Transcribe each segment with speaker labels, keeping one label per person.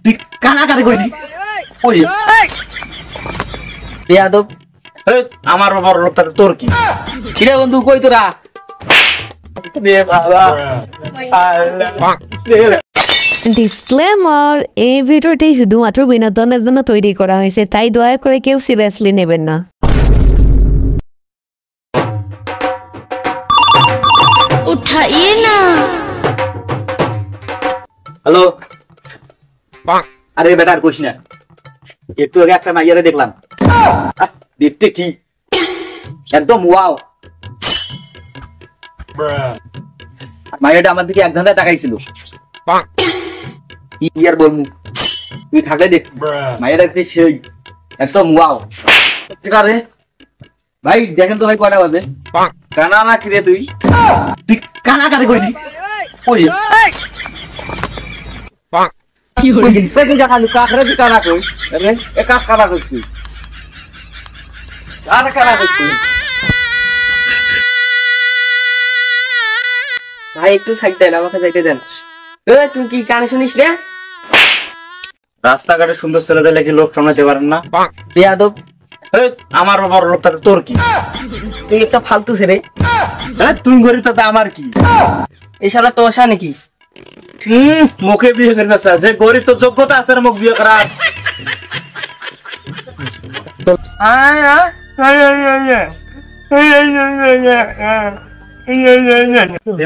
Speaker 1: তুই কানা কারে কইলি ওই বেয়াদব আমার বড় লোকটা তোর কি কিরে বন্ধু কই তোরা রে বাবা
Speaker 2: ডিসক্লেমার, এই ভিডিওটি শুধুমাত্র বিনোদনের জন্য তৈরি করা হয়েছে, তাই দয়া করে কেউ সিরিয়াসলি নেবেন না।
Speaker 3: उठाइए ना।
Speaker 1: হ্যালো আরে বেটা আর কইস না, একটু আগে একটা মাইয়ারে দেখলাম, দেখতে কি একদম ওয়াও। মাইয়াটা আমার দিকে এক ধান্দায় তাকাইছিল, কি আর বলবো, তুই থাকলে দেখ মাইয়াটা দেখতে সেই একদম ওয়াও। আরে ভাই দেখেন তো ভাই কয়টা বাজে, কানা না কিরে তুই কানা কারে কইলি ওই কি হলো তুই জানালু কাকরে দি কানা কই রে এ কাক কানা কই তুই আর কানা কই তুই
Speaker 4: ভাই একটু সাইড দেন, আমাকে যাইতে দেন। তুই কি কানে শুনিস রে?
Speaker 1: রাস্তাঘাটে সুন্দর ছেলেদের কি লোক সামলাতে পারেন না?
Speaker 4: বেয়াদব,
Speaker 1: আমার বড় লোকটা তোর কি?
Speaker 4: তুই একটা ফালতু ছেলে।
Speaker 1: তুই গরিব তো আমার কি?
Speaker 4: এই শালা তোষা নাকি?
Speaker 1: মুখে বিয়ে করে না, যে গরিব তো যোগ্যতা আছে মুখ বিয়ে করার।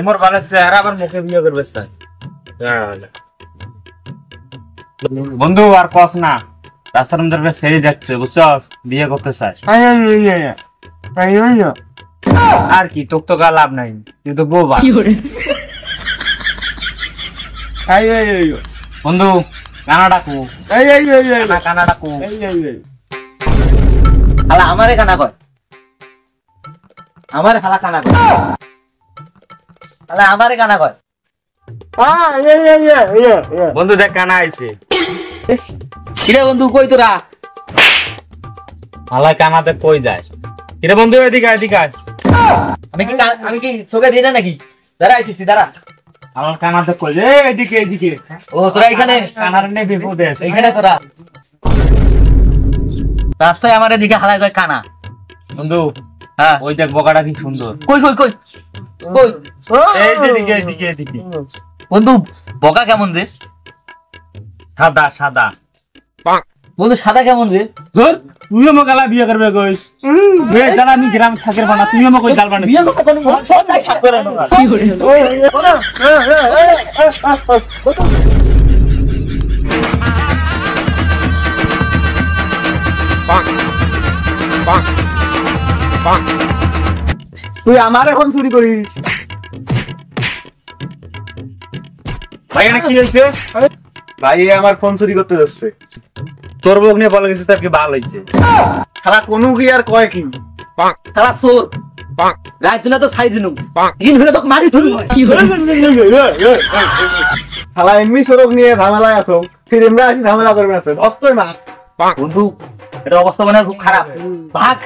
Speaker 1: মোর ভালো চেহারা আবার মুখে বিয়ে করবে বন্ধু, আর কস না, রাস্তার মধ্যে ছেড়ে যাচ্ছে বুঝছ, বিয়ে করতে চাস আর কি, তোর তো গা লাভ নাই, তুই তো বউ বন্ধু। কানা ডাকু কানা ডাকু হালা আমারে কানা কর, আমারে হালা কানা কর, হালা আমারে কানা কর। বন্ধু দেখ কানা আইছে। কিরে বন্ধু কই তোরা? হালা কানাতে কই যায়? কিরে বন্ধু এদিকে এদিকে আয়। আমি কি চোখে দিই না নাকি? দাঁড়া আইতেছি দাঁড়া। আমার কানাতে কই রে? এদিকে এদিকে। ও তোরা এখানে? কানার নে বিপদে আছে এখানে তোরা। রাস্তায় আমার এদিকে হালাই কয় কানা। বন্ধু হ্যাঁ ওই দেখ বকাটা কি সুন্দর। কই কই কই কই? এই এদিকে এদিকে এদিকে। বন্ধু বকা কেমন রে? সাদা সাদা। বন্ধু সাদা কেমন রে? ধর তুইও মকালা বিয়ে করবে কইস। বে জানা আমি গ্রাম থাকের বানা, তুইও মক কই গালবানা বিয়ে মক কোন সব নাই খাত করে না। কি করে?
Speaker 5: তুই আমার এখন চুরি করিস?
Speaker 1: ভাই এটা কি হইছে?
Speaker 5: ভাই আমার ফোন চুরি করতে যাচ্ছে।
Speaker 1: তোর বউক নিয়ে বলে গেছে, তার কি ভালো হইছে?
Speaker 5: সারা কোনো কি আর কয় কি?
Speaker 1: সারা তোর রাইত না তো ছাই দিনু, দিন হলে তো মারি ধরি। কি হলো?
Speaker 5: শালা এমনি সড়ক নিয়ে ঝামেলায় আছো, ফির এমরা আসি ঝামেলা করবে আছে ধরতই না।
Speaker 1: বন্ধু এটা অবস্থা মানে খুব খারাপ, ভাগ।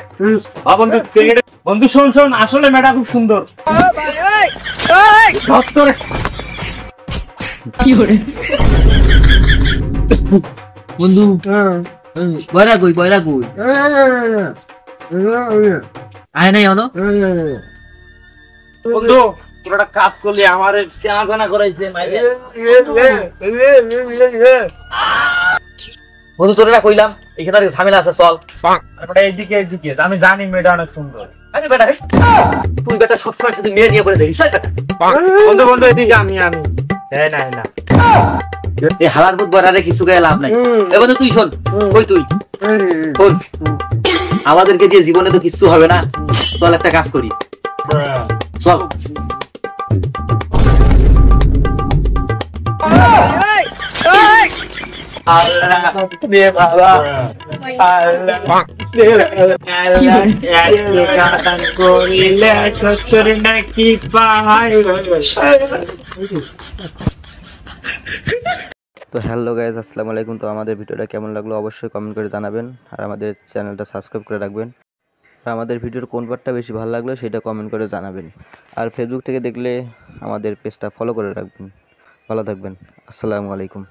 Speaker 1: বন্ধু বন্ধু শোন শোন, আসলে মেয়েটা খুব সুন্দর। ধর
Speaker 4: কি করে? বন্ধু বয়রা কই বয়রা কই? আয় নাই হলো।
Speaker 1: বন্ধু তোর একটা কাজ করলি, আমারে চেনা জানা করাইছে মাইরে। বন্ধু তোর না কইলাম এখানে ঝামেলা আছে, চল এইদিকে এইদিকে। আমি জানি মেয়েটা অনেক সুন্দর। আরে বেটা তুই বেটা সবসময় শুধু মেয়ে নিয়ে করে দেখিস। বন্ধু বন্ধু এদিকে আমি হ্যাঁ না না এই হালার বুধ বরারে কিছু গায়ে লাভ নাই। এ বন্ধু তুই শোন, কই তুই শোন, আমাদেরকে দিয়ে জীবনে তো কিচ্ছু হবে না, চল একটা কাজ করি, চল।
Speaker 6: তো হ্যালো গাইজ, আসসালামু আলাইকুম। তো আমাদের ভিডিওটা কেমন লাগলো অবশ্যই কমেন্ট করে জানাবেন, আর আমাদের চ্যানেলটা সাবস্ক্রাইব করে রাখবেন। আর আমাদের ভিডিওর কোন পার্টটা বেশি ভালো লাগলো সেটা কমেন্ট করে জানাবেন। আর ফেসবুক থেকে দেখলে আমাদের পেজটা ফলো করে রাখবেন। ভালো থাকবেন, আসসালামু আলাইকুম।